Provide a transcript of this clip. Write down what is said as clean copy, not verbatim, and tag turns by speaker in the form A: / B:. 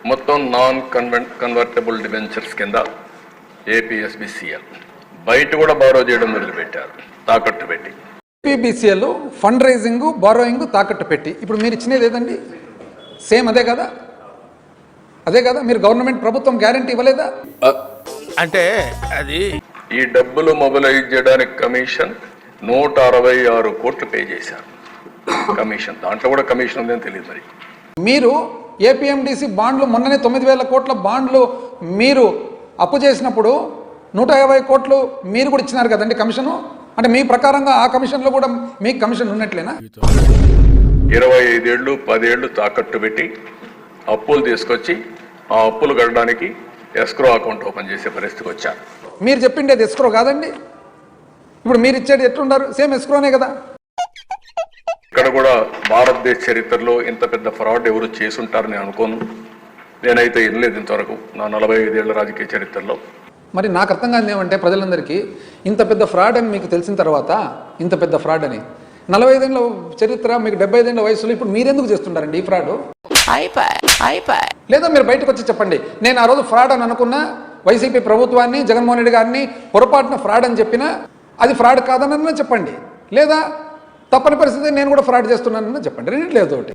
A: మొత్తం non convertible debentures కింద APSBCL బయట కూడా బారో చేయడం మొదలుపెట్టారు, తాకట్టు పెట్టి.
B: ఏపీబిసిఎల్ ఫండ్ రైజింగ్, బారోయింగ్ తాకట్టు పెట్టి. ఇప్పుడు మీరు ఇచ్చినది ఏదండి? సేమ్ అదే కదా? అదే కదా? మీరు గవర్నమెంట్ ప్రభుత్వం గ్యారంటీ ఇవ్వలేదా?
C: అంటే అది
A: ఈ డబ్బులు మొబిలైజ్ చేయడానికి కమిషన్ 166 కోట్లు పే చేశారు. కమిషన్, దాంట్లో కూడా కమిషన్ ఉందని తెలియదు. మరి
B: మీరు ఏపీఎండిసి బాండ్లు మొన్ననే 9,000 కోట్ల బాండ్లు మీరు అప్పు చేసినప్పుడు 150 కోట్లు మీరు కూడా ఇచ్చినారు కదండి కమిషను. అంటే మీ ప్రకారంగా ఆ కమిషన్లో కూడా మీకు కమిషన్ ఉన్నట్లేనా?
A: 25 ఏళ్ళు 10 ఏళ్ళు తాకట్టు పెట్టి అప్పులు తీసుకొచ్చి ఆ అప్పులు కట్టడానికి ఎస్క్రో అకౌంట్ ఓపెన్ చేసే పరిస్థితికి వచ్చారు.
B: మీరు చెప్పిండేది ఎస్క్రో కాదండి. ఇప్పుడు మీరు ఇచ్చేది ఎట్లున్నారు? సేమ్ ఎస్క్రోనే కదా.
A: ఇక్కడ కూడా భారతదేశ చరిత్రలో ఇంత పెద్ద ఫ్రాడ్ ఎవరు చేసుంటారని అనుకోను. నేనైతే వినలేదు ఇంతవరకు నా 45 ఏళ్ల రాజకీయ చరిత్రలో.
B: మరి నాకు అర్థం కాదు ఏమంటే, ప్రజలందరికీ ఇంత పెద్ద ఫ్రాడ్ అని మీకు తెలిసిన తర్వాత, ఇంత పెద్ద ఫ్రాడ్ అని 45 ఏళ్ళ చరిత్ర, మీకు 75 ఏళ్ళ వయసులో ఇప్పుడు మీరెందుకు చేస్తుంటారండి ఈ ఫ్రాడ్? లేదా మీరు బయటకు వచ్చి చెప్పండి, నేను ఆ రోజు ఫ్రాడ్ అని అనుకున్నా, వైసీపీ ప్రభుత్వాన్ని, జగన్మోహన్ రెడ్డి గారిని పొరపాటున ఫ్రాడ్ అని చెప్పినా అది ఫ్రాడ్ కాదనన్నా చెప్పండి. లేదా తప్పని పరిస్థితి నేను కూడా ఫ్రాడ్ చేస్తున్నానన్నా చెప్పండి. రెండిట్లేదు ఒకటి.